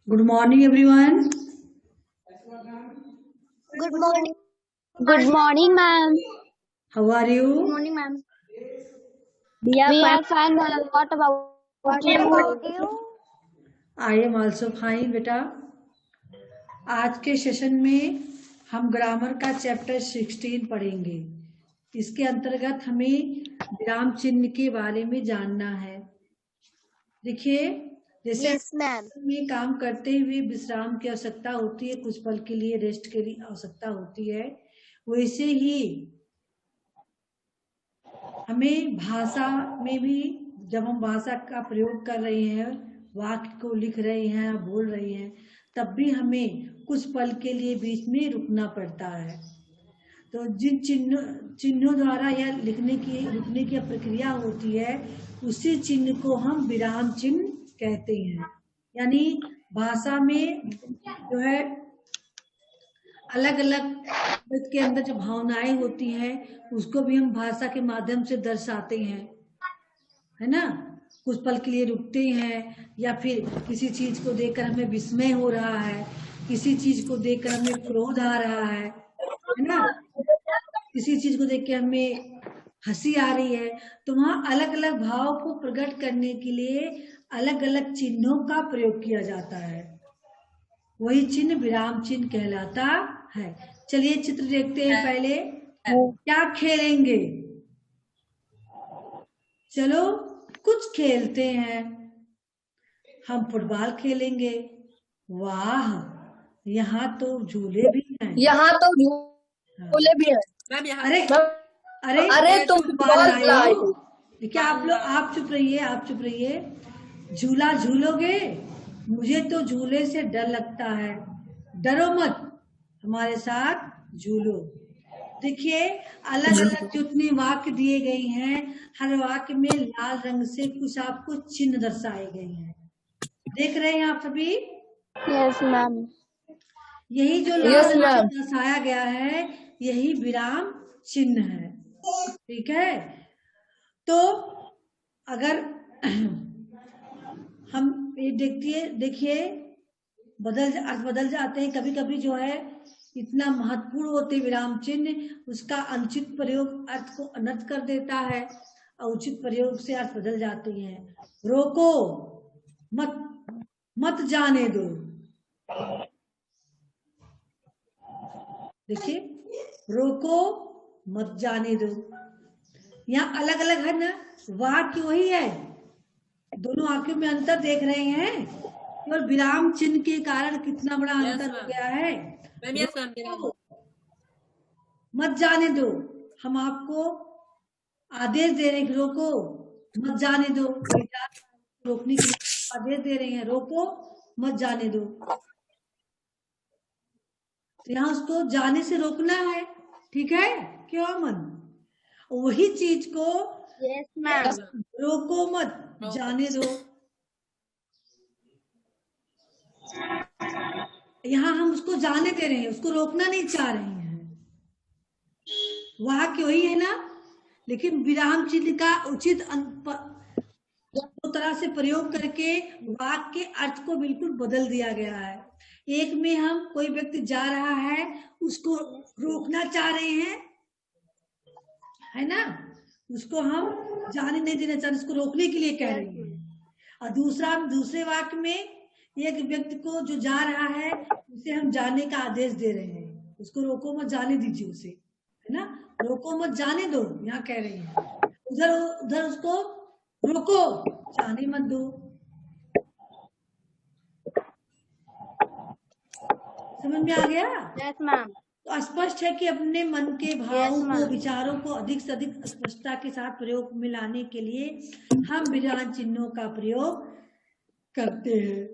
Good morning, everyone. Good morning. Good morning, ma'am. How are Good you? morning, ma'am. We are We fine. are fine, ma'am. What about you? I am also fine, बेटा। आज के session में हम grammar का chapter 16 पढ़ेंगे। इसके अंतर्गत हमें विराम चिन्ह के बारे में जानना है। देखिए, जैसे Yes, ma'am. में काम करते हुए विश्राम की आवश्यकता होती है, कुछ पल के लिए रेस्ट के लिए आवश्यकता होती है, वैसे ही हमें भाषा में भी जब हम भाषा का प्रयोग कर रहे हैं, वाक्य को लिख रहे हैं, बोल रहे हैं, तब भी हमें कुछ पल के लिए बीच में रुकना पड़ता है। तो जिन चिन्हों द्वारा यह रुकने की प्रक्रिया होती है, उसी चिन्ह को हम विराम चिन्ह कहते हैं। यानी भाषा में जो है अलग अलग के अंदर जो भावनाएं होती हैं, उसको भी हम भाषा के माध्यम से दर्शाते हैं, है ना। कुछ पल के लिए रुकते हैं, या फिर किसी चीज को देखकर हमें विस्मय हो रहा है, किसी चीज को देखकर हमें क्रोध आ रहा है ना, किसी चीज को देख के हमें हंसी आ रही है, तो वहां अलग अलग भाव को प्रकट करने के लिए अलग अलग चिन्हों का प्रयोग किया जाता है। वही चिन्ह विराम चिन्ह कहलाता है। चलिए चित्र देखते हैं। पहले क्या खेलेंगे? चलो कुछ खेलते हैं। हम फुटबॉल खेलेंगे। वाह, यहाँ तो झूले भी हैं। यहाँ तो झूले भी हैं। अरे अरे अरे तुम फुटबॉल फुटबॉल लाए लाए हो। हो। देखिए, आप चुप रहिए, आप चुप रहिए। झूला झूलोगे? मुझे तो झूले से डर लगता है। डरो मत, हमारे साथ झूलो। देखिए, अलग अलग जितने वाक्य दिए गए हैं, हर वाक्य में लाल रंग से कुछ आपको चिन्ह दर्शाए गए हैं। देख रहे हैं आप सभी? Yes, ma'am. यही जो लाल Yes, रंग से ma'am. दर्शाया गया है, यही विराम चिन्ह है। ठीक है। तो अगर हम ये देखिए अर्थ बदल जाते हैं कभी कभी। जो है इतना महत्वपूर्ण होते विराम चिन्ह, उसका अनुचित प्रयोग अर्थ को अनर्थ कर देता है, और उचित प्रयोग से अर्थ बदल जाते हैं। रोको मत, मत जाने दो। देखिए, रोको मत जाने दो, यहाँ अलग अलग है ना, वाक्य वही है, दोनों वाक्यों में अंतर देख रहे हैं। और विराम चिन्ह के कारण कितना बड़ा अंतर हो गया है। रोको मत जाने दो, हम आपको आदेश दे रहे हैं, रोको मत जाने दो। रोकने के लिए आदेश दे रहे हैं, रोको मत जाने दो। तो यहाँ उसको जाने से रोकना है। ठीक है, क्यों अमन? वही चीज को Yes, ma'am. रोको मत जाने दो, यहाँ हम उसको जाने दे रहे हैं, उसको रोकना नहीं चाह रहे हैं। वाक्य वही है ना, लेकिन विराम चिन्ह का उचित दो तरह से प्रयोग करके वाक्य के अर्थ को बिल्कुल बदल दिया गया है। एक में हम कोई व्यक्ति जा रहा है, उसको रोकना चाह रहे हैं, है ना, उसको हम जाने नहीं देना चाह रहे, उसको रोकने के लिए कह रहे हैं। और दूसरे वाक्य में एक व्यक्ति को जो जा रहा है, उसे हम जाने का आदेश दे रहे हैं, उसको रोको मत जाने दीजिए उसे, है ना, रोको मत जाने दो, यहाँ कह रहे हैं। उधर उसको रोको, जाने मत दो। समझ में आ गया? Yes, ma'am. तो स्पष्ट है कि अपने मन के भावों Yes, को, ma'am. विचारों को अधिक से अधिक स्पष्टता के साथ प्रयोग में लाने के लिए हम विराम चिन्हों का प्रयोग करते हैं।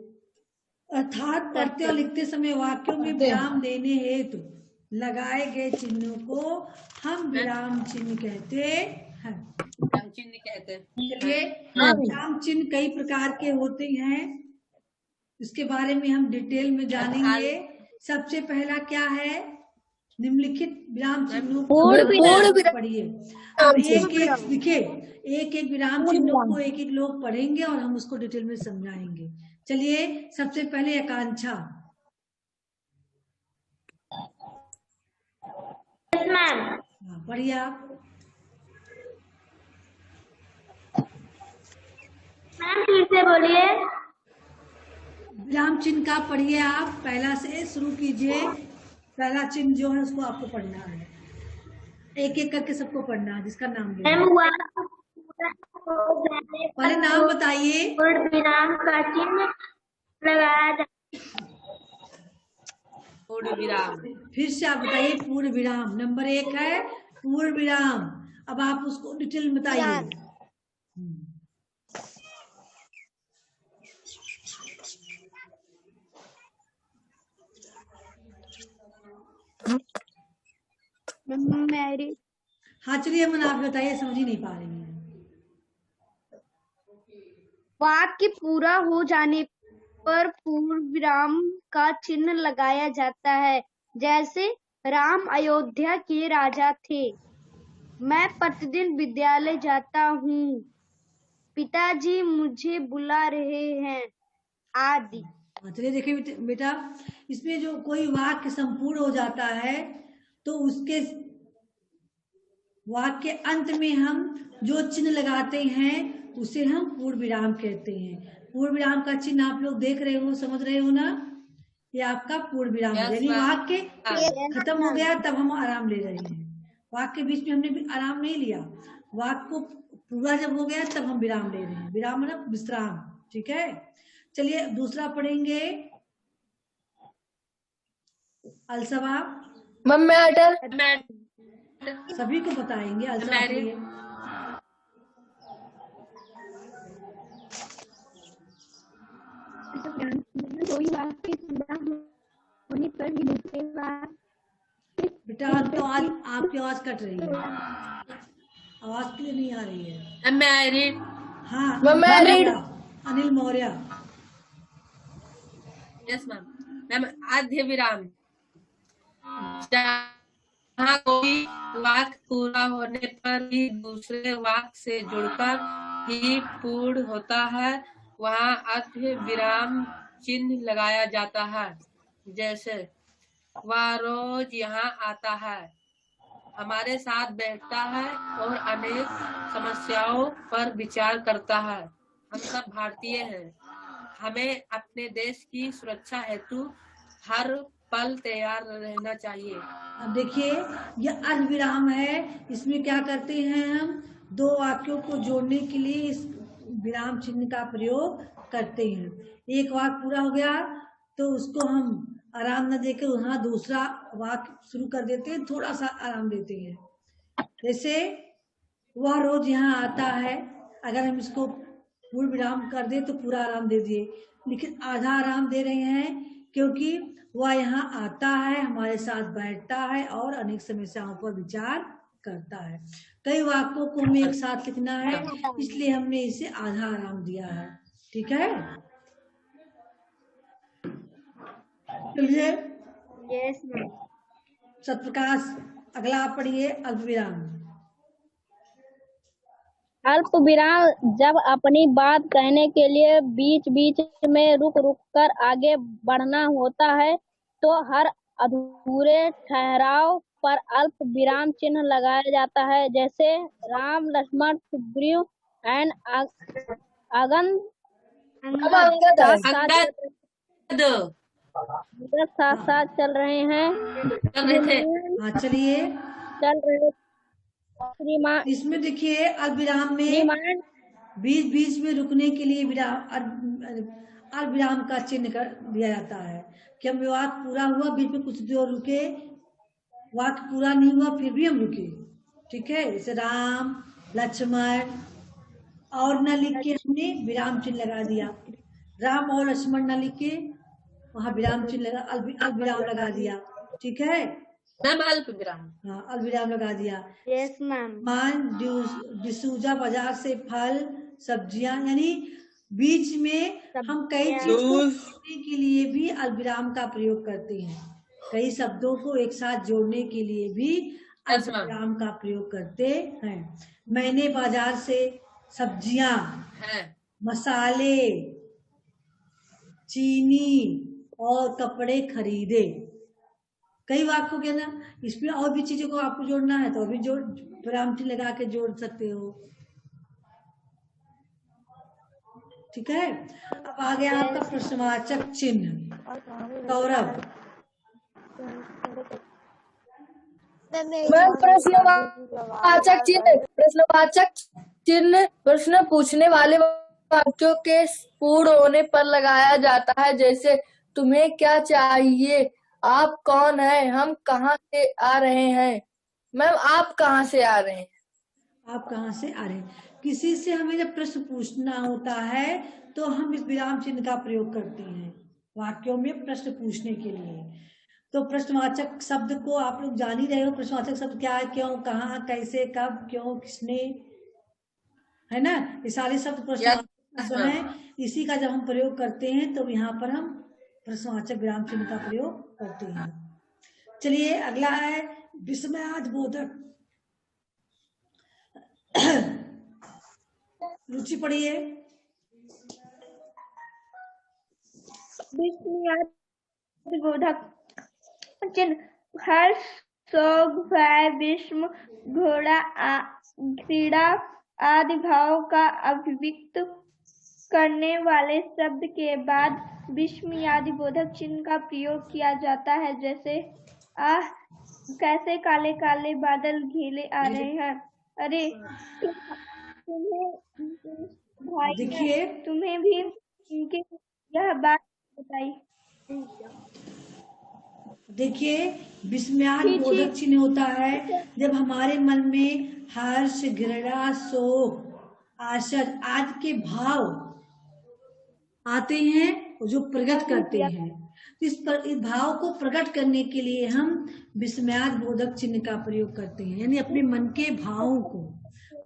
अर्थात पढ़ते और लिखते समय वाक्यों में विराम देने हेतु लगाए गए चिन्हों को हम विराम चिन्ह कहते हैं। चलिए, विराम चिन्ह कई प्रकार के होते हैं, इसके बारे में हम डिटेल में जानेंगे। सबसे पहला क्या है? निम्नलिखित विराम चिन्हों को पूर्ण विराम। पढ़िए। अब एक एक लिखे, एक एक विराम चिन्हों को एक एक लोग पढ़ेंगे और हम उसको डिटेल में समझाएंगे। चलिए, सबसे पहले आकांक्षा। Yes ma'am. हाँ, पढ़िए आप। मैम फिर से बोलिए। विराम चिन्ह का पढ़िए आप, पहला से शुरू कीजिए। पहला चिन्ह जो है उसको आपको पढ़ना है, एक एक करके सबको पढ़ना है जिसका नाम ले। मैम पहले नाम बताइए। पूर्ण विराम का चिन्ह लगाया जाता। पूर्ण विराम। फिर से आप बताइए पूर्ण विराम। नंबर 1 है पूर्ण विराम। अब आप उसको डिटेल में बताइए। मेरी हाँ चलिए अमन, आप बताइए, समझ ही नहीं पा रही हैं। वाक्य पूरा हो जाने पर पूर्ण विराम का चिन्ह लगाया जाता है। जैसे राम अयोध्या के राजा थे। मैं प्रतिदिन विद्यालय जाता हूँ। पिताजी मुझे बुला रहे हैं, आदि। चलिए देखिए बेटा, इसमें जो कोई वाक्य संपूर्ण हो जाता है तो उसके वाक्य अंत में हम जो चिन्ह लगाते हैं उसे हम पूर्ण विराम कहते हैं। पूर्ण विराम का चिन्ह आप लोग देख रहे हो, समझ रहे हो ना? ये आपका पूर्ण विराम है। यानी वाक्य खत्म हो गया तब हम आराम ले रहे हैं। वाक्य बीच में हमने भी आराम नहीं लिया, वाक्य को पूरा जब हो गया तब हम विराम ले रहे हैं। विराम मतलब विश्राम। ठीक है, चलिए दूसरा पढ़ेंगे। अलसबा सभी को बताएंगे। अलसबा पढ़िए। बेटा तो आज आपकी आवाज कट रही है, आवाज क्लियर नहीं आ रही है। मैरिड। हाँ Anil Maurya. Yes ma'am. Ma'am आद्य विराम, जहाँ कोई वाक्य पूरा होने पर ही दूसरे वाक्य से जुड़कर ही पूर्ण होता है, वहाँ आद्य विराम चिन्ह लगाया जाता है। जैसे वह रोज यहाँ आता है, हमारे साथ बैठता है और अनेक समस्याओं पर विचार करता है। हम सब भारतीय हैं, हमें अपने देश की सुरक्षा हेतु हर पल तैयार रहना चाहिए। अब देखिए यह अर्धविराम है। इसमें क्या करते हैं, हम दो वाक्यों को जोड़ने के लिए इस विराम चिन्ह का प्रयोग करते हैं। एक वाक्य पूरा हो गया तो उसको हम आराम न देकर वहां दूसरा वाक्य शुरू कर देते हैं, थोड़ा सा आराम देते हैं। जैसे वह रोज यहाँ आता है, अगर हम इसको पूर्ण विराम कर दे तो पूरा आराम दे दिए, लेकिन आधा आराम दे रहे हैं क्योंकि वह यहाँ आता है, हमारे साथ बैठता है और अनेक समस्याओं पर विचार करता है। कई वाक्यों को हमें एक साथ लिखना है, इसलिए हमने इसे आधा आराम दिया है। ठीक है, चलिए यस मैम। सत्यप्रकाश अगला पढ़िए। अल्पविराम। अल्प विराम जब अपनी बात कहने के लिए बीच बीच में रुक रुक कर आगे बढ़ना होता है तो हर अधूरे ठहराव पर अल्प विराम चिन्ह लगाया जाता है। जैसे राम लक्ष्मण सुग्रीव एंड अगन साथ साथ चल रहे हैं। हाँ चलिए, चल रहे श्रीमान। इसमें देखिए अल्पविराम में बीच बीच में रुकने के लिए अल्पविराम का चिन्ह कर दिया जाता है कि हम वाक्य पूरा हुआ, बीच में कुछ देर रुके, वाक्य पूरा नहीं हुआ फिर भी हम रुके। ठीक है, जैसे राम लक्ष्मण और न लिख के हमने विराम चिन्ह लगा दिया। राम और लक्ष्मण न लिख के वहां विराम चिन्ह लगा, अल्पविराम लगा दिया। ठीक है, अल्पविराम। हाँ अल्पविराम लगा दिया। Yes ma'am. मान डिसूजा बाजार से फल सब्जियां, यानी बीच में हम कई चीज को करने के लिए भी अल्पविराम का प्रयोग करते हैं। कई शब्दों को एक साथ जोड़ने के लिए भी Yes, ma'am. अर्धविराम का प्रयोग करते हैं। मैंने बाजार से सब्जियां, है मसाले, चीनी और कपड़े खरीदे। कई वाक्य हो गया ना, इसमें और भी चीजों को आपको जोड़ना है तो अभी जोड़ विराम चिन्ह लगा के जोड़ सकते हो। ठीक है, अब आ गया आपका प्रश्नवाचक चिन्ह। गौरव, मैम प्रश्नवाचक चिन्ह प्रश्न पूछने वाले वाक्यों के पूर्ण होने पर लगाया जाता है। जैसे तुम्हें क्या चाहिए, आप कौन है, हम कहाँ से आ रहे हैं। मैम आप कहाँ से आ रहे हैं? आप कहाँ से आ रहे हैं? किसी से हमें जब प्रश्न पूछना होता है तो हम इस विराम चिन्ह का प्रयोग करते हैं वाक्यों में प्रश्न पूछने के लिए। तो प्रश्नवाचक शब्द को आप लोग जान ही रहे हो, प्रश्नवाचक शब्द क्या है, क्यों, कहाँ, कैसे, कब, क्यों, किसने, है ना, ये सारे शब्द प्रश्नवाचक शब्द हैं। इसी का जब हम प्रयोग करते हैं तो यहाँ पर हम प्रश्नवाचक विराम चिन्ह का प्रयोग करते हैं। चलिए अगला है विस्मयादिबोधक। रुचि पढ़िए। विस्मयादिबोधक चिन्ह हर्ष, शोक, भय, विस्मय, घोड़ा, क्रीड़ा आदि भाव का अभिव्यक्त करने वाले शब्द के बाद विस्मयादिबोधक चिन्ह का प्रयोग किया जाता है। जैसे आह, कैसे काले काले बादल घिरे आ रहे हैं। अरे तुम्हें भाई, देखिए, तुम्हें भी इनकी यह बात बताई। देखिए विस्मयादिबोधक चिन्ह होता है जब हमारे मन में हर्ष, घृणा, शोक, आश्चर्य आदि के भाव आते हैं जो प्रकट करते हैं। तो इस भाव को प्रकट करने के लिए हम विस्मयादिबोधक चिन्ह का प्रयोग करते हैं, यानी अपने मन के भावों को,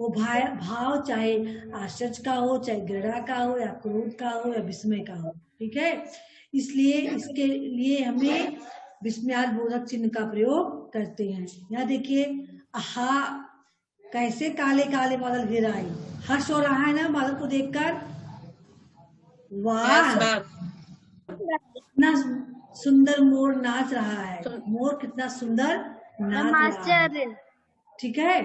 वो भाव चाहे आश्चर्य का हो, चाहे घृणा का हो, या क्रोध का हो, या विस्मय का हो। ठीक है, इसलिए इसके लिए हमें विस्मयादिबोधक चिन्ह का प्रयोग करते हैं। यहाँ देखिए, आहा, कैसे काले काले बादल घिर आए। हर्ष हो रहा है ना बादल को देखकर, वाह, कितना सुंदर मोर नाच रहा है, मोर कितना सुंदर नाच रहा है। ठीक है,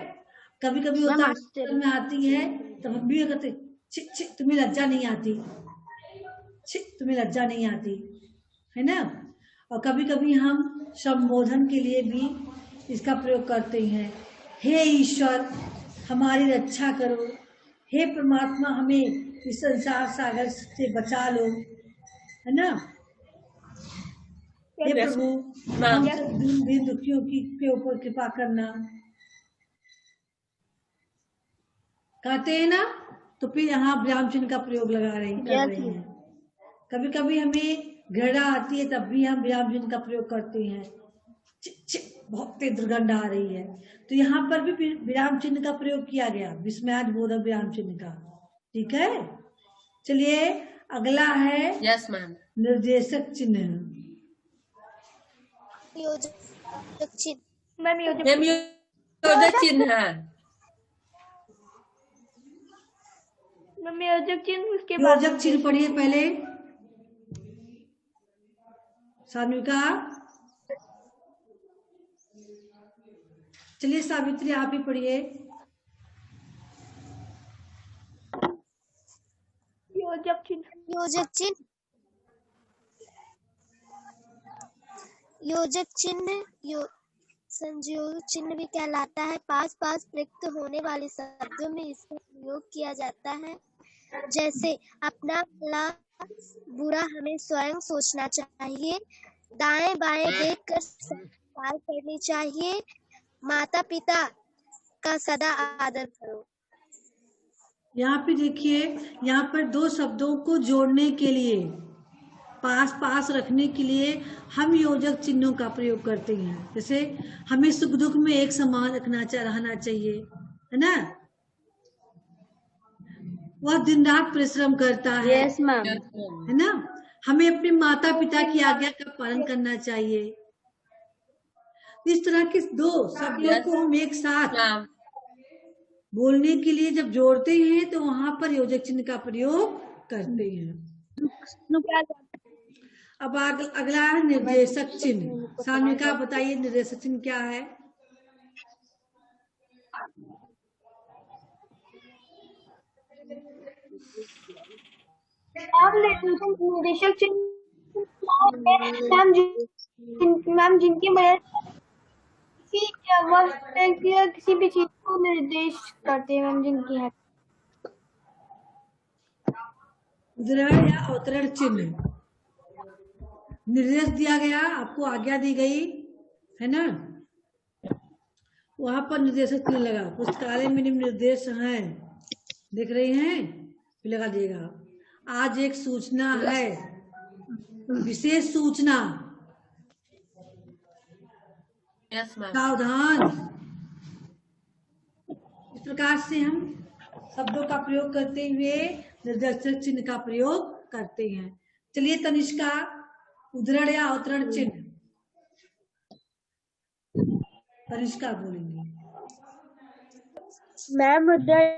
कभी कभी होता है में आती है तब हम भी कहते छी छी, तुम्हें लज्जा नहीं आती, छी तुम्हें लज्जा नहीं आती, है ना। और कभी कभी हम संबोधन के लिए भी इसका प्रयोग करते हैं। हे ईश्वर हमारी रक्षा करो, हे परमात्मा हमें इस संसार सागर से बचा लो, है ना। हे प्रभु हम सब दीन दुखियों के ऊपर कृपा करना, कहते हैं ना। तो फिर यहाँ विराम चिन्ह का प्रयोग कर रहे हैं। कभी कभी हमें घृणा आती है तब भी हम विराम चिन्ह का प्रयोग करते हैं, बहुत तेज दुर्गंध आ रही है, तो यहाँ पर भी विराम चिन्ह का प्रयोग किया गया, विस्मयादिबोधक विराम चिन्ह का। ठीक है, चलिए अगला है यस मैम निर्देशक चिन्ह। योजक चिन्ह मैम योजक चिन्ह है। योजक चिन्ह उसके बाद योजक चिन्ह पढ़िए पहले सान्विका। चलिए सावित्री आप ही पढ़िए। योजक चिन्ह संयोग चिन्ह भी कहलाता है। पास पास प्रयुक्त होने वाले शब्दों में इसका प्रयोग किया जाता है। जैसे अपना भला बुरा हमें स्वयं सोचना चाहिए, दाएं बाएं देखकर संस्कार करनी चाहिए, माता पिता का सदा आदर करो। यहाँ पे देखिए, यहाँ पर दो शब्दों को जोड़ने के लिए, पास पास रखने के लिए हम योजक चिन्हों का प्रयोग करते हैं। जैसे हमें सुख दुख में एक समान रहना चाहिए, है ना। वह दिन रात परिश्रम करता है, यस मैम, है ना। हमें अपने माता पिता की आज्ञा का पालन करना चाहिए, इस तरह के दो शब्दों को हम एक साथ मैम बोलने के लिए जब जोड़ते हैं तो वहां पर योजक चिन्ह का प्रयोग करते हैं। अब अगला है निर्देशक चिन्ह। सान्विका बताइए निर्देशक चिन्ह क्या है? निर्देशक चिन्ह मैम जिनकी मदद किसी भी चीज को निर्देश करते हैं मैम, जिनकी है उद्धरण या अवतरण चिन्ह। निर्देश दिया गया, आपको आज्ञा दी गई है ना, वहां पर निर्देशक चिन्ह लगा। पुस्तकालय में निम्न निर्देश हैं, देख रही हैं, फिर लगा दिएगा। आज एक सूचना है, विशेष सूचना, यस मैम सावधान। इस प्रकार से हम शब्दों का प्रयोग करते हुए निर्देशक चिन्ह का प्रयोग करते हैं। चलिए तनिष्का, उद्धरण या अवतरण चिन्ह। तनिष्का बोलेंगे। मैम उद्धरण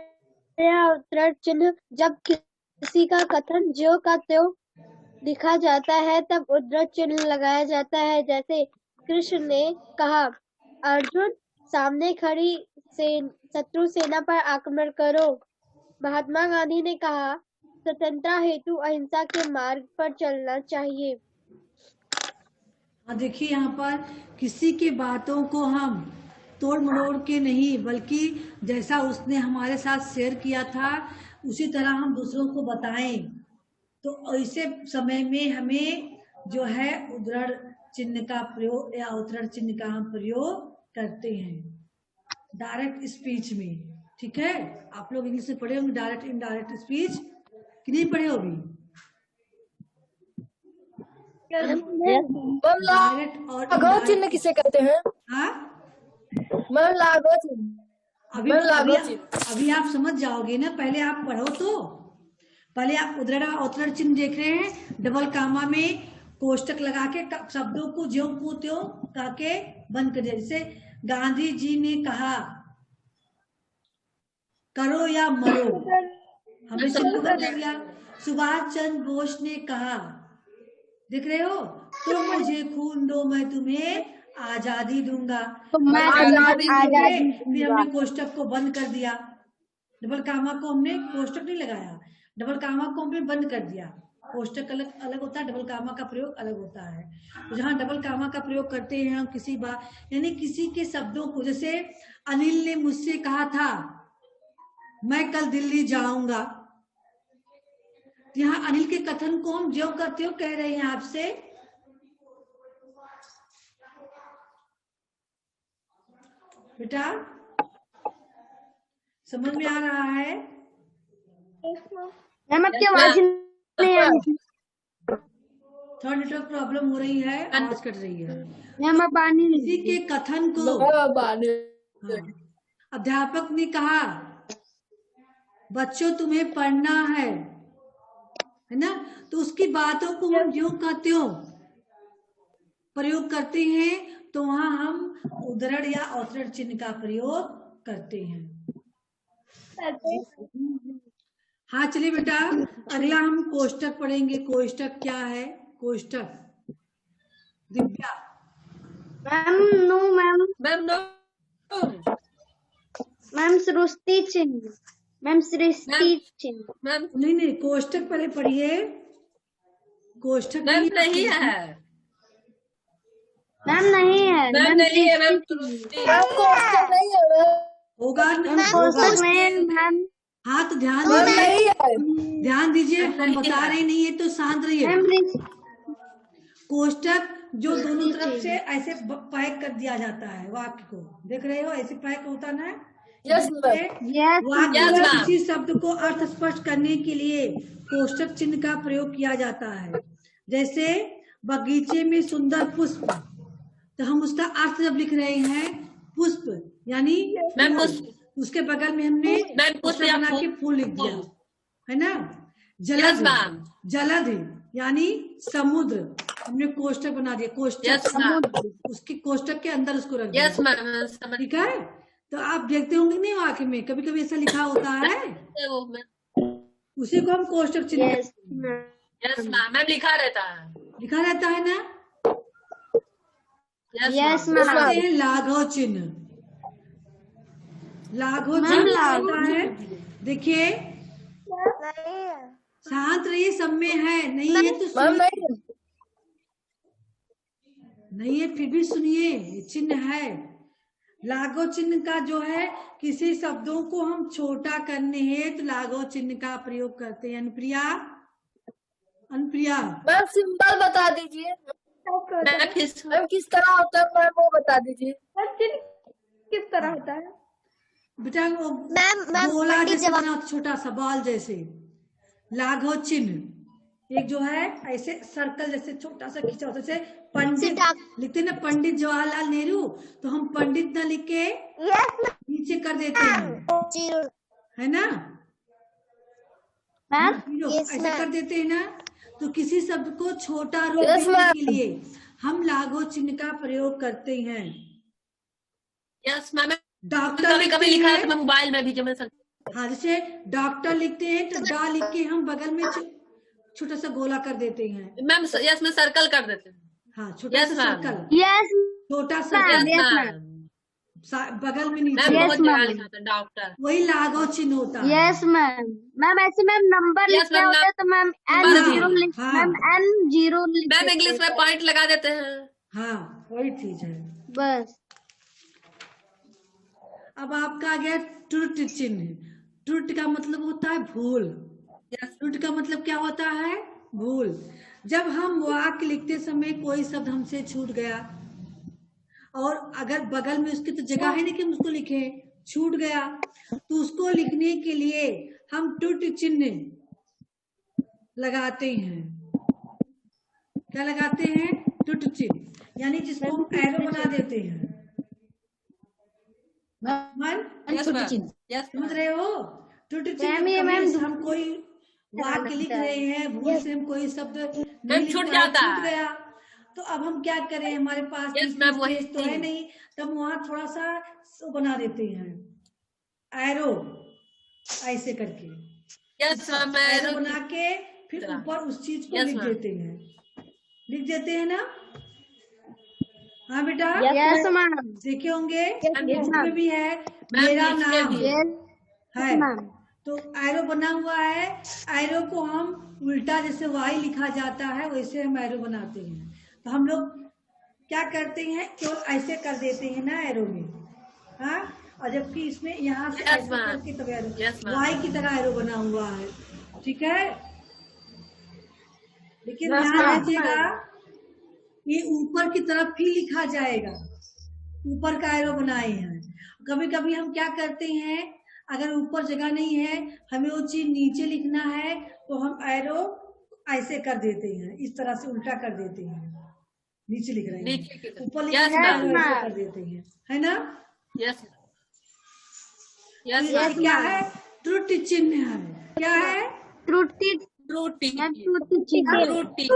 या अवतरण चिन्ह जब किसी का कथन ज्यों का त्यों लिखा जाता है तब उद्धरण चिन्ह लगाया जाता है। जैसे कृष्ण ने कहा, अर्जुन सामने खड़ी शत्रु सेना पर आक्रमण करो। महात्मा गांधी ने कहा, स्वतंत्रता हेतु अहिंसा के मार्ग पर चलना चाहिए। देखिए यहाँ पर किसी की बातों को हम तोड़ मरोड़ के नहीं, बल्कि जैसा उसने हमारे साथ शेयर किया था उसी तरह हम दूसरों को बताएं। तो ऐसे समय में हमें जो है उद्धरण चिन्ह का प्रयोग या अवतरण चिन्ह का हम प्रयोग करते हैं डायरेक्ट स्पीच में। ठीक है, आप लोग इंग्लिश में पढ़े होंगे डायरेक्ट इनडायरेक्ट स्पीच, कि नहीं पढ़े होगी? डायरेक्ट और लागू चिन्ह किसे कहते हैं? हाँ, मैम लागू चिन्ह। अभी आप समझ जाओगे ना, पहले आप पढ़ो। तो पहले आप उद्धरण अवतरण चिन्ह देख रहे हैं, डबल कामा में कोष्टक लगा के शब्दों को ज्यों को त्यों कह के बंद कर दिया। जैसे गांधी जी ने कहा, करो या मरो, हमने चिन्ह बंद कर दिया। सुभाष चंद्र बोस ने कहा, देख रहे हो, तुम मुझे खून दो मैं तुम्हें आजादी दूंगा। फिर हमने कोष्टक को बंद कर दिया, डबल कामा को हमने कोष्टक नहीं लगाया, डबल कामा को हमने बंद कर दिया। कोष्टक अलग अलग होता है, डबल कामा का प्रयोग अलग होता है। तो जहाँ डबल कामा का प्रयोग करते हैं हम किसी बात यानी किसी के शब्दों को, जैसे अनिल ने मुझसे कहा था मैं कल दिल्ली जाऊंगा, यहाँ अनिल के कथन को हम ज्यों का त्यों कह रहे हैं आपसे। बेटा समझ में आ रहा है? आपकी आवाज नहीं आ रही। थोड़ा नेटवर्क प्रॉब्लम हो रही है, आवाज कट रही है। किसी के कथन को अध्यापक ने कहा, बच्चों तुम्हें पढ़ना है ना, तो उसकी बातों को हम ज्यों का त्यों प्रयोग करते हैं, तो वहां हम उद्धरण या अवतरण चिन्ह का प्रयोग करते हैं। हाँ चलिए बेटा, अगला हम कोष्टक पढ़ेंगे। कोष्टक क्या है? कोष्टक दिव्या। मैम सृष्टि चिन्ह। मैम सृष्टि चिन्ह। मैम नहीं, कोष्टक पहले पढ़िए। कोष्टक नहीं है, मैम नहीं है, मैम नहीं है, मैम कोष्टक नहीं है होगा ना? कोष्टक में मैम। हाँ तो ध्यान दीजिए, हम बता रहे नहीं है तो शांत रहिए। कोष्टक जो दोनों तरफ से ऐसे पैक कर दिया जाता है वाक्य को, देख रहे हो, ऐसे पैक होता ना। वाक्य में किसी शब्द को अर्थ स्पष्ट करने के लिए कोष्टक चिन्ह का प्रयोग किया जाता है। जैसे बगीचे में सुंदर पुष्प, तो हम उसका अर्थ जब लिख रहे हैं पुष्प यानी उसके बगल में हमने बना के फूल लिख दिया है ना। जलध यानी समुद्र, हमने कोष्टक बना दिया, कोष्टक। यस मैम, उसके कोष्टक के अंदर उसको रख यस दिया, मैम, समझ ठीक है। तो आप देखते होंगे नहीं वाक्य में कभी कभी ऐसा लिखा होता है, गए वो मैम। उसी को हम कोष्टक चिन्ह यस कहते हैं। यस मैम, मैम लिखा रहता है। लिखा रहता है ना। Yes ma'am, ma'am. कहते हैं लाघव चिन्ह। लाघव मैम, चिन्ह लाघव होता है, देखिए नहीं है। शांत रहिए, सब में है, नहीं है तो मैम सुनिए, नहीं, नहीं है फिर भी सुनिए, ये चिन्ह है। लाघव चिन्ह का जो है, किसी शब्दों को हम छोटा करने हैं तो लाघव चिन्ह का प्रयोग करते हैं। अनुप्रिया, अनुप्रिया मैम सिंबल बता दीजिए। मैम फिर मैम किस तरह होता है मैम, वो बता दीजिए। किस तरह होता है? बेटा वो मैम गोला पंडित जैसे जवाब बना होता, छोटा सा बॉल जैसे। लाघव चिन्ह एक जो है ऐसे सर्कल जैसे छोटा सा खींचा होता है, जैसे पंडित लिखते हैं ना, पंडित जवाहरलाल नेहरू, तो हम पंडित ना लिख के नीचे कर देते हैं, जीरो है ना, मैम जीरो, Yes, ऐसे ma'am. कर देते हैं ना। तो किसी शब्द को छोटा रूप Yes, देने ma'am. के लिए हम लाघव चिन्ह का प्रयोग करते हैं। यस मैम, डॉक्टर कभी लिखते कभी लिखा हैं, रहता है मोबाइल में भी, जो मैं हाँ जैसे डॉक्टर लिखते हैं तो डा लिख के हम बगल में छोटा सा गोला कर देते हैं, मैम, यस में सर्कल कर देते हैं। हाँ छोटा Yes, सा ma'am. सर्कल, यस छोटा यस सर्कल मैम, बगल में मैम नीचे, Yes, बहुत जगह ma'am. लिखा था डॉक्टर। वही लाघव चिन्ह होता है। Yes ma'am. मैम ऐसे मैम नंबर Yes, लिखने ma'am, होते हैं तो मैम नंबर N भी। जीरो लिख, हाँ। मैम N जीरो लिख मैम देते इंग्लिश में हैं। पॉइंट लगा देते हैं। हाँ वही चीज है। बस अब आपका आ गया त्रुटि चिन्ह। त्रुटि का मतलब होता है भूल। त्रुटि का मतलब क्या होता है? भूल। जब हम वाक्य लिखते समय कोई शब्द हमसे छूट गया और अगर बगल में उसकी तो जगह है नहीं कि हम उसको लिखे, छूट गया, तो उसको लिखने के लिए हम त्रुटि चिन्ह लगाते हैं। क्या लगाते हैं? त्रुटि चिन्ह, यानी जिसको हम एरो बना देते हैं। मन यस मैम, यस समझ रहे हो? त्रुटि चिन्ह मैम, ये कभी मैम हम कोई वाक्य लिख रहे हैं, भूल से हम कोई शब्द नहीं मैम लिख छूट पाए, जाता छूट है। गया, तो अब हम क्या करें? हमारे पास Yes, इतनी ma'am, वही स्पेस तो है नहीं, तब वहां थोड़ा सा बना देते हैं एरो, ऐसे करके यस मैम, एरो बना के फिर ऊपर उस चीज को Yes, लिख ma'am. देते हैं, लिख देते हैं ना। हाँ बेटा, यस मैम। देखे होंगे Yes, बुक में भी है, मैम, मेरा इसमें नाम भी। है, मैम। तो एरो बना हुआ है। एरो को हम उल्टा जैसे वाई लिखा जाता है वैसे हम एरो बनाते हैं। तो हम लोग क्या करते हैं, केवल ऐसे कर देते हैं ना एरो में, हाँ, और जबकि इसमें यहाँ से Yes, ऐसे ma'am. करके तब एरो, Yes, ma'am. वाई की तरह एरो बना हुआ है, ठीक है। लेकिन Yes, ध्यान ma'am. रखिएगा, ये ऊपर की तरफ ही लिखा जाएगा, ऊपर का एरो बनाए हैं। कभी कभी हम क्या करते हैं, अगर ऊपर जगह नहीं है, हमें वो चीज नीचे लिखना है, तो हम एरो ऐसे कर देते हैं, इस तरह से उल्टा कर देते हैं, नीचे लिख रहे नीचे की हैं, तरफ। ऊपर Yes, लिखना है ma'am. तो ऐसे कर देते हैं, है ना। यस यस तो ये मैम, क्या है? त्रुटि चिन्ह है। क्या है? त्रुटि त्रुटि मैम, त्रुटि चिन्ह। त्रुटि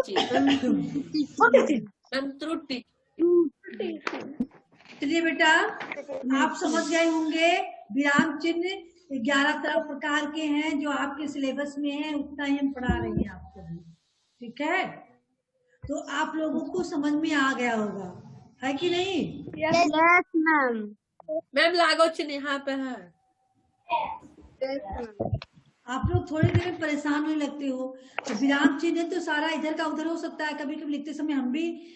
मैम, त्रुटि। चलिए बेटा, आप समझ गए होंगे विराम चिन्ह 11 प्रकार के हैं जो आपके सिलेबस में है, उतना ही हम पढ़ा रहे हैं आपको भी, ठीक है। तो आप लोगों को समझ में आ गया होगा, है कि नहीं? Yes ma'am. मैम लागो चिन्ह यहाँ पे है। आप लोग थोड़ी देर में परेशान होने लगते हो, तो विराम चिन्ह तो सारा इधर का उधर हो सकता है, कभी कभी लिखते समय हम भी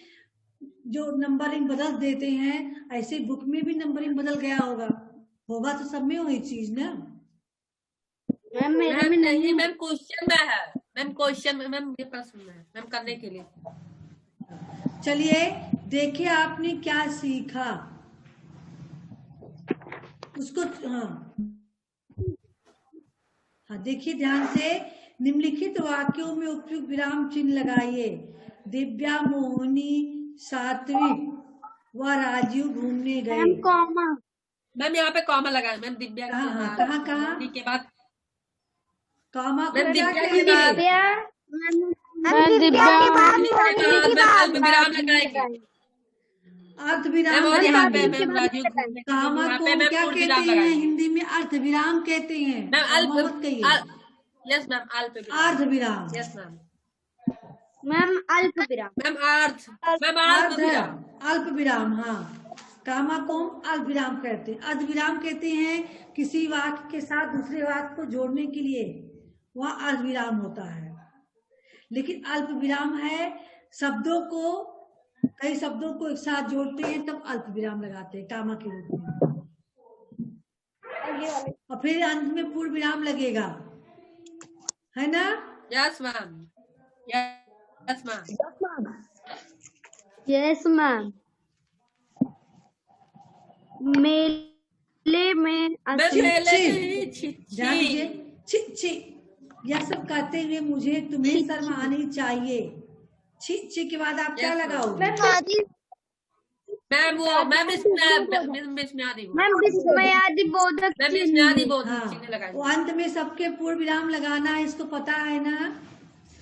जो नंबरिंग बदल देते हैं, ऐसे बुक में भी नंबरिंग बदल गया होगा, होगा तो सब में वही चीज ना। मैम मेरा मैम भी नहीं नहीं, मैम क्वेश्चन में है, मैम क्वेश्चन में, मैम ये प्रश्न में है, मैम करने के लिए। चलिए देखिए आपने क्या सीखा उसको, हाँ देखिए ध्यान से। निम्नलिखित वाक्यों में उपयुक्त विराम चिन्ह लगाइए। दिव्या, मोहिनी, सात्विक व राजीव घूमने गए। Ma'am comma. मैम यहाँ पे कॉमा लगाए, मैम दिव्या के हाँ, बाद, कहाँ? मोहिनी के बाद, कॉमा को मैम लगा दिव्या के के बाद। दिव्या मैम मैं दिव्यांग मैम अल्प विराम लगाएगी अर्थ विराम मैम, और यहाँ पे लगाएंगे। मैम राजू कामा यहाँ को पे मैम क्या पूर्ण कहते विराम हैं लगाएगी हिंदी में? अर्थ विराम कहते हैं। मैम कामा अल्प मत कहिए, यस मैम अल्प अर्ध विराम। यस मैम मैम अल्प विराम। मैम अल्प अर्ध विराम अल्प विराम, हाँ। कामा को हम अल्प विराम कहते हैं। अर्ध विराम कहते हैं किसी वाक्य के साथ दूसरे वाक्य को जोड़ने के लिए, वह अर्ध विराम होता है। लेकिन अल्प विराम है शब्दों को, कई शब्दों को एक साथ जोड़ते हैं तब अल्प विराम लगाते हैं कामा के रूप में, और फिर अंत में पूर्ण विराम लगेगा, है ना? Yes ma'am yes ma'am yes ma'am. मेले में मैम असीम ध्यान दीजिए, छी छी यह सब कहते हुए मुझे तुम्हें शर्म आनी चाहिए। छी छी के बाद आप क्या लगाओगे? मैम वो मैम इसमें आदि मैम विस्मयादि बोधक मैम चिन्ह। इसमें आदि बहुत हाँ, चिन्ह लगाएंगे वो अंत में सबके पूर्ण विराम लगाना है, इसको पता है ना?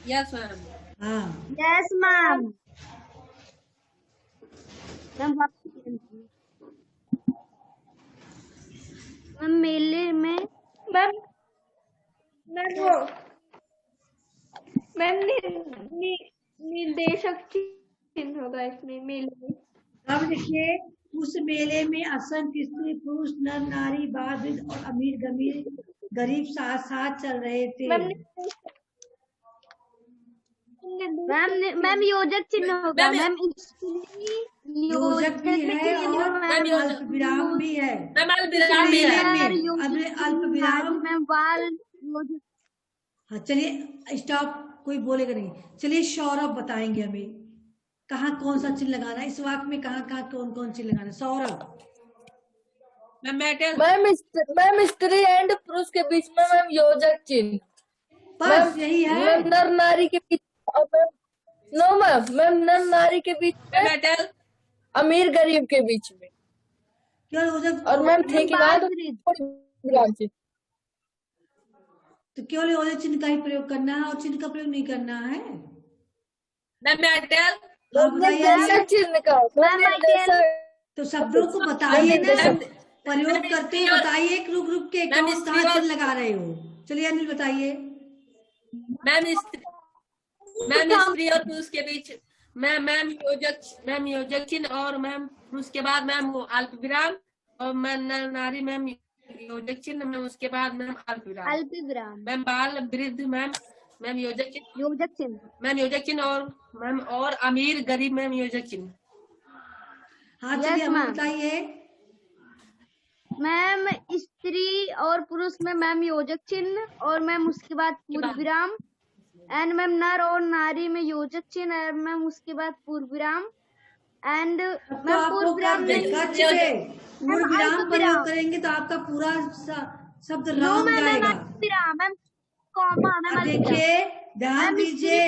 यस मैम हाँ, यस मैम। मैम मेले में मैम वो मैम निर्देशक चिन्ह होगा इसमें मेले में। अब देखिए, उस मेले में असंख्य स्त्री पुरुष नर नारी बाल वृद्ध और अमीर गरीब साथ साथ चल रहे थे। मैम योजक चिन्ह होगा। मैम योजक भी है और अल्प विराम भी है। मैम अल्प विराम भी है अल्प विराम। मैम बाल योजक। हाँ चलिए स्टॉप, कोई बोलेगा नहीं। चलिए सौरभ बताएंगे हमें कहाँ कौन सा चिन्ह लगाना है, इस वाक्य में कहाँ कहाँ कौन कौन चिन्ह लगाना है। सौरभ। मैम स्त्री एंड पुरुष के बीच में मैम योजक चिन्ह, बस यही है। मैम नर नारी के बीच, नो मैम नर नारी के बीच में, अमीर गरीब के बीच में, क्या योजक? और मैम थे के बाद विराम चिन्ह। तो केवल योजक चिन्ह का ही प्रयोग करना है और चिन्ह का प्रयोग नहीं करना है। निर्देशक चिन्ह का तो शब्दों को बताइए ना, प्रयोग करते हैं बताइए, रुक रुक के कहाँ चिन्ह लगा रहे हो। चलिए अनिल बताइए। मैम स्त्री और पुरुष के बीच मैम योजक चिन्ह, और मैम पुरुष के बाद मैम वो अल्प विराम, और मैम नारी मैम योजक चिन्ह, मैम उसके बाद मैम अल्प विराम। मैम बाल वृद्ध मैम योजक चिन्ह मैम योजक चिन्ह, और मैम और अमीर गरीब मैम योजक चिन्ह। हाँ चलिए हमें बताइए। मैम स्त्री और पुरुष में मैम योजक चिन्ह, और मैम उसके बाद पूर्ण विराम, एंड मैम नर और नारी में योजक चिन्ह, और मैम उसके बाद पूर्ण विराम, एंड मैम पूर्ण विराम पूर्ण विराम प्रयोग करेंगे तो आपका पूरा शब्द लॉन्ग जाएगा। Ma'am comma. मैम देखिए ध्यान दीजिए,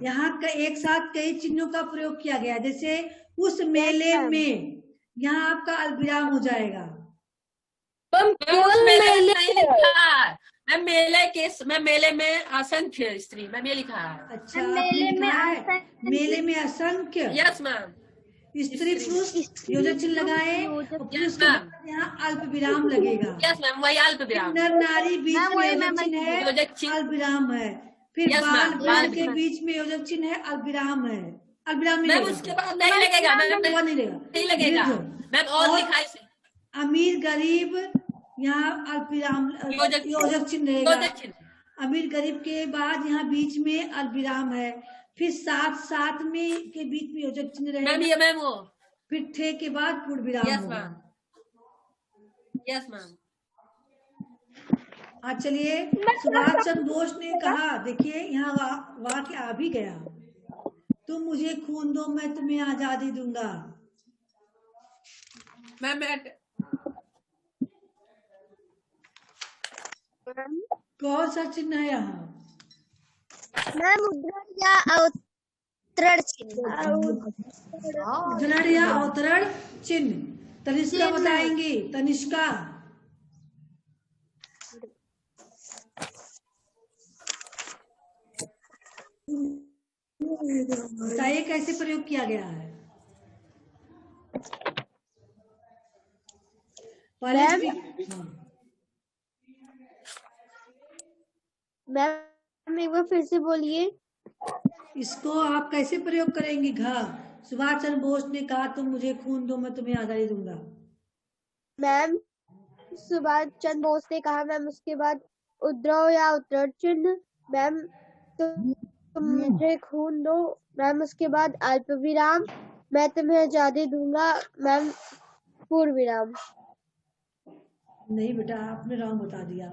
यहाँ का एक साथ कई चिन्हों का प्रयोग किया गया, जैसे उस मेले में, यहाँ आपका अल्पविराम हो जाएगा। मेले में असंख्य स्त्री मैम ये लिखा है। अच्छा मेले में असंख्य। यस मैम स्त्री पुरुष योजक चिन्ह लगाए, यहाँ अल्प विराम लगेगा। यस मैम वही अल्प विराम। नर नारी बीच में योजक चिन्ह है, अल्प विराम है। फिर बाल वृद्ध के बीच में योजक चिन्ह है, अल्प विराम है। अल्प विराम मैम उसके बाद नहीं लगेगा नहीं लगेगा मैम, और लिखा है अमीर गरीब, यहाँ अल्प विराम योजक चिन्ह रहेगा। अमीर गरीब के बाद यहाँ बीच में अल्प विराम है, फिर साथ में के बीच में योजक चिन्ह रहेगा। मैम वो फिर थे के बाद पूर्ण विराम। Yes ma'am. हाँ चलिए, सुभाष चंद्र बोस ने कहा, देखिए यहाँ वाक्य आ भी गया, तुम मुझे खून दो मैं तुम्हें आजादी दूंगा। मैम कौन सा चिन्ह है यहाँ? मैम उद्धरण या अवतरण चिन्ह। उद्धरण या अवतरण चिन्ह। तनिष्का बताएंगी। तनिष्का। बताइए कैसे प्रयोग किया गया है। पहले हाँ। मैम एक बार फिर से बोलिए। इसको आप कैसे प्रयोग करेंगी। सुभाष चंद्र बोस ने कहा तुम मुझे खून दो मैं तुम्हें आजादी दूंगा। मैम सुभाष चंद्र बोस ने कहा मैम, उसके बाद उद्रव या उत्तरण चिन्ह। मैम तुम मुझे खून दो। मैम उसके बाद अल्प विराम, मैं तुम्हें आजादी दूंगा। मैम पूर्ण विराम। नहीं बेटा आपने रॉन्ग बता दिया।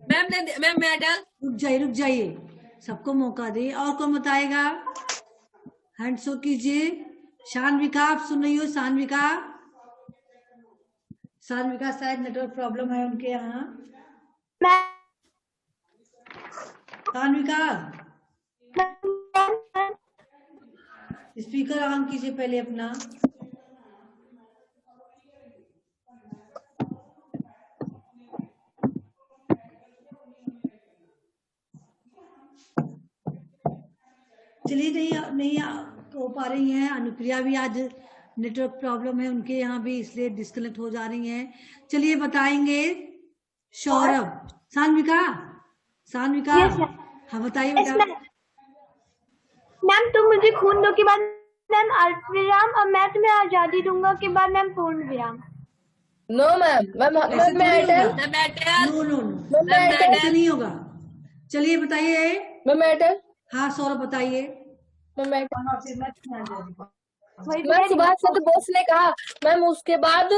Ma'am medal. रुक जाइए सबको मौका दे। और कौन बताएगा। हैंड शो कीजिए। शानविका आप सुन रही हो। शानविका शायद नेटवर्क प्रॉब्लम है उनके यहाँ। शानविका स्पीकर ऑन कीजिए पहले अपना। चलिए नहीं हो पा रही हैं। अनुप्रिया भी आज नेटवर्क प्रॉब्लम है उनके यहाँ भी, इसलिए डिस्कनेक्ट हो जा रही हैं। चलिए बताएंगे सौरभ। सान्विका हाँ बताइए बेटा। मैम तुम मुझे खून दो के बाद मैम अल्प विराम, और मैं तुम्हें आजादी दूंगा के बाद मैम पूर्ण विराम। No ma'am. मैम ऐसे नहीं होगा। चलिए बताइए। मैम हाँ सौरभ बताइए। मैम सुभाष चंद्र बोस ने कहा मैम, उसके बाद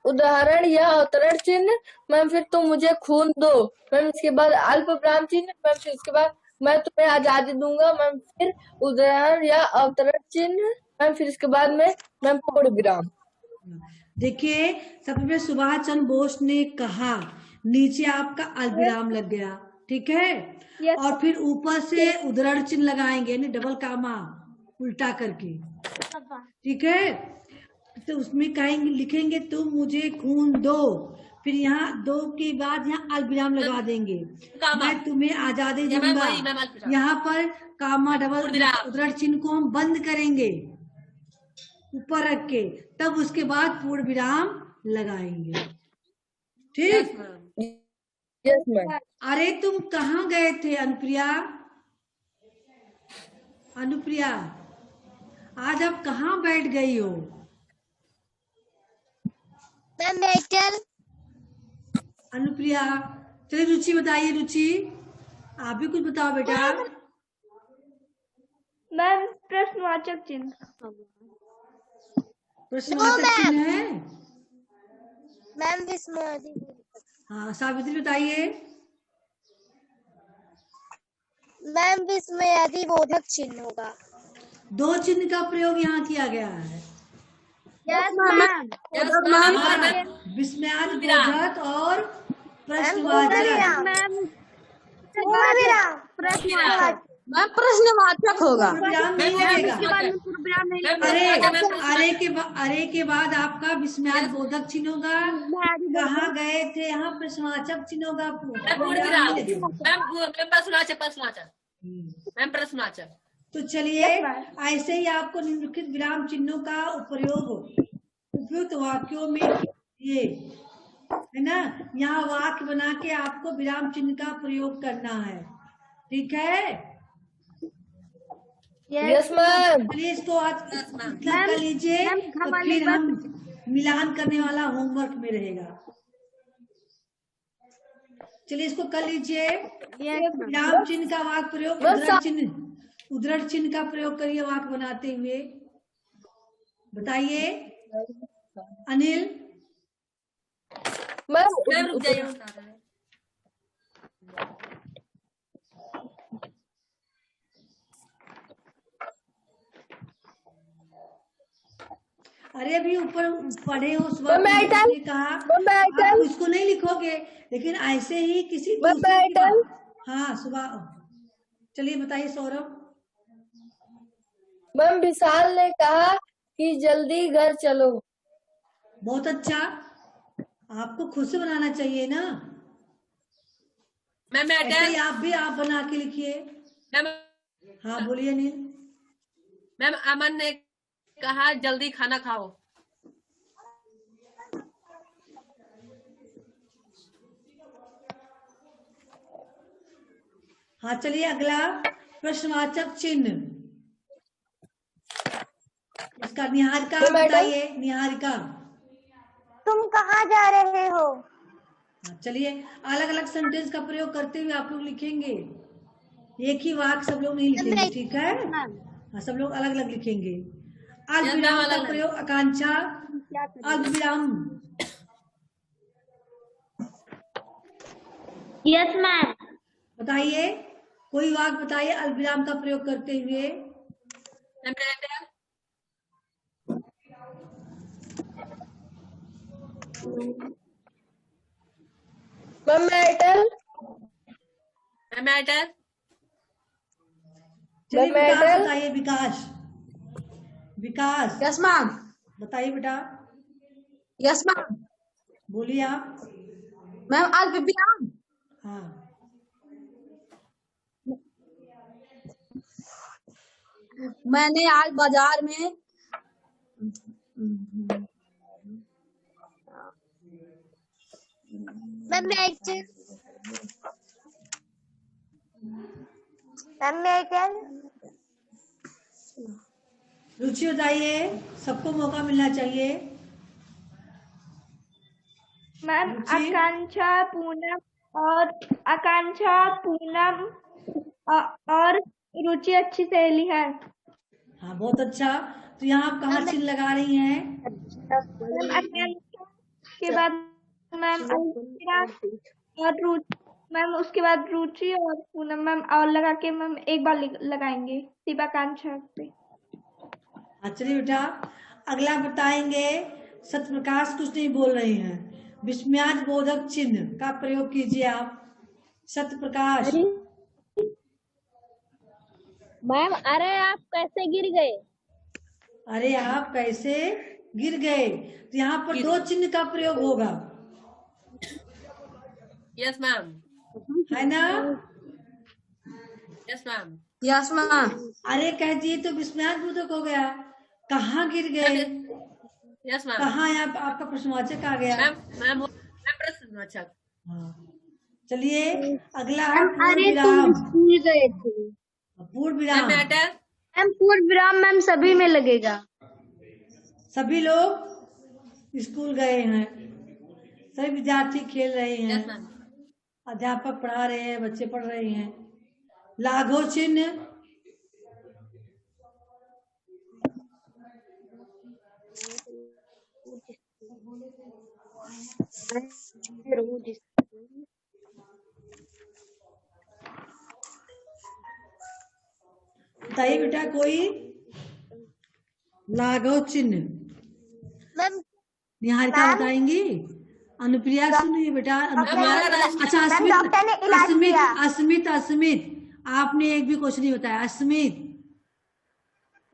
उदाहरण या अवतरण चिन्ह। मैम फिर तुम मुझे खून दो। मैम इसके बाद अल्प विराम चिन्ह। मैम फिर उसके बाद मैं तुम्हें आजादी दूंगा। मैम फिर उदाहरण या अवतरण चिन्ह। मैम फिर इसके बाद में मैम पूर्ण विराम। देखिए सबसे पहले सुभाष चंद्र बोस ने कहा, नीचे आपका अल्पविराम लग गया, ठीक है। और फिर ऊपर से उद्धरण चिन्ह लगाएंगे, यानी डबल कामा उल्टा करके, ठीक है। तो उसमें कहेंगे, लिखेंगे तुम मुझे खून दो, फिर यहाँ दो के बाद यहाँ अल्पविराम लगा देंगे, मैं तुम्हें आजादी दूंगा। यहाँ पर कामा डबल उद्धरण चिन्ह को हम बंद करेंगे ऊपर रख के, तब उसके बाद पूर्ण विराम लगाएंगे, ठीक। Yes ma'am. अरे तुम कहाँ गए थे अनुप्रिया, आज आप कहाँ बैठ गई हो। मैम बैठल। अनुप्रिया चलिए रुचि बताइए। रुचि आप भी कुछ बताओ बेटा। मैम प्रश्नवाचक चिन्ह। प्रश्नवाचक चिन्ह है मैम विस्मयादि। हाँ सावित्री बताइए। मैम विस्मयादि बोधक चिन्ह होगा। दो चिन्ह का प्रयोग यहाँ किया गया है, विस्मयादि बोधक और प्रश्नवाचक। मैम प्रश्नवाचक होगा। अरे के बाद आपका विस्मयादि बोधक चिन्ह होगा। कहाँ गए थे, यहाँ प्रश्नवाचक चिन्ह होगा। प्रश्नवाचक। तो चलिए ऐसे ही आपको निम्नलिखित विराम चिन्हों का उपयुक्त वाक्यों में ये है ना, यहाँ वाक्य बना के आपको विराम चिन्ह का प्रयोग करना है, ठीक है। Yes ma'am. चलिए इसको आज कर लीजिए, तो फिर हम मिलान करने वाला होमवर्क में रहेगा। चलिए इसको कर लीजिए। विराम चिन्ह का वाक्य प्रयोग, उद्धरण चिन्ह का प्रयोग करिए वाक्य बनाते हुए, बताइए अनिल। रुक जाइए। अरे अभी ऊपर पढ़े हो उस वक्त ने कहा आप इसको नहीं लिखोगे, लेकिन ऐसे ही किसी हाँ सुबह। चलिए बताइए सौरभ। मैम विशाल ने कहा कि जल्दी घर चलो। बहुत अच्छा, आपको खुद से बनाना चाहिए ना। ऐसे ही आप बना के लिखिए। मैम हाँ बोलिए नील। मैम अमन ने कहा जल्दी खाना खाओ। हाँ चलिए अगला प्रश्नवाचक चिन्ह, इसका निहारिका तो मैडम बताइए। निहारिका, तुम कहाँ जा रहे हो? हाँ, चलिए अलग अलग सेंटेंस का प्रयोग करते हुए आप लोग लिखेंगे, एक ही वाक्य सब लोग नहीं लिखेंगे, ठीक है? हाँ सब लोग अलग अलग लिखेंगे। अल्पविराम का प्रयोग आकांक्षा, अल्पविराम। Yes ma'am. बताइए, कोई वाक्य बताइए अल्पविराम का प्रयोग करते हुए। Ma'am matter. चलिए विकास बताइए। विकास, विकास। Yes ma'am. बताइए बेटा। Yes ma'am. बोलिए आप। मैम अल्पविराम। हाँ मैंने आज बाजार में रुचि बताइए, सबको मौका मिलना चाहिए। मैम रुचि? आकांक्षा पूनम और रुचि अच्छी सहेली है। हाँ बहुत अच्छा। तो यहाँ आप कहाँ चिन्ह लगा रही हैं? मैम आकांक्षा के बाद मैम अल्पविराम और रुचि, मैम उसके बाद रुचि और पूनम मैम और लगा के मैम एक बार लगाएंगे सिर्फ आकांक्षा पे। हाँ चलिए बेटा, अगला बताएंगे। सत्यप्रकाश कुछ नहीं बोल रहे हैं, विस्मयाज बोधक चिन्ह का प्रयोग कीजिए आप। सत्यप्रकाश। मैम अरे आप कैसे गिर गए? अरे आप कैसे गिर गए, तो यहाँ पर दो चिन्ह का प्रयोग होगा। Yes ma'am. है ना? Yes ma'am. Yes ma'am. अरे कह दिए तो विस्मयाज बोधक हो गया। कहाँ गिर गए? Yes ma'am. कहाँ यहाँ आपका प्रश्नवाचक आ गया? मैम प्रश्नवाचक। हाँ चलिए अगला है मैम पूर्ण अरे विराम। तुम स्कूल गए थे। पूर्ण विराम। मैम पूर्ण विराम मैम सभी में लगेगा। सभी लोग स्कूल गए हैं, सभी विद्यार्थी खेल रहे हैं, अध्यापक पढ़ा रहे हैं, बच्चे पढ़ रहे हैं। लाघव चिन्ह। बताइए बेटा कोई लाघव चिन्ह। निहारिका बताएंगी। अनुप्रिया सुनिए बेटा। अच्छा अस्मित आपने एक भी क्वेश्चन नहीं बताया। अस्मित,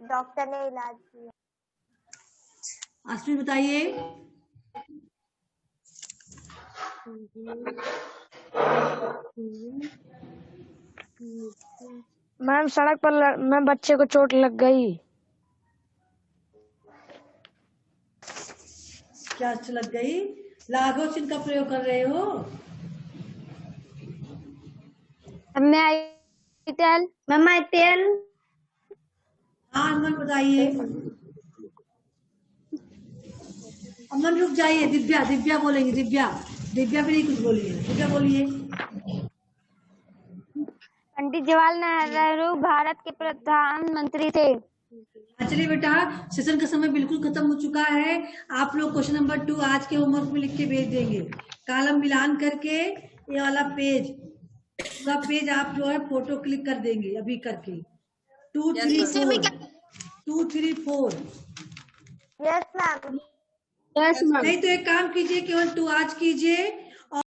डॉक्टर ने इलाज किया। अस्मित बताइए। मैम सड़क पर मैं बच्चे को चोट लग गई। क्या लग गई? लाघव चिन्ह का प्रयोग कर रहे हो। हाँ अमन बताइए। अमन रुक जाइए। दिव्या बोलेंगे। दिव्या भी नहीं कुछ बोली है। दिव्या बोलिए। पंडित जवाहरलाल नेहरू भारत के प्रधानमंत्री थे। चलिए बेटा, सेशन का समय बिल्कुल खत्म हो चुका है। आप लोग क्वेश्चन नंबर 2 आज के होमवर्क में लिख के भेज देंगे। कॉलम मिलान करके ये वाला पेज, पूरा पेज आप जो है फोटो क्लिक कर देंगे अभी करके। 2, 3, 4। Yes ma'am. नहीं तो एक काम कीजिए, केवल 2 आज कीजिए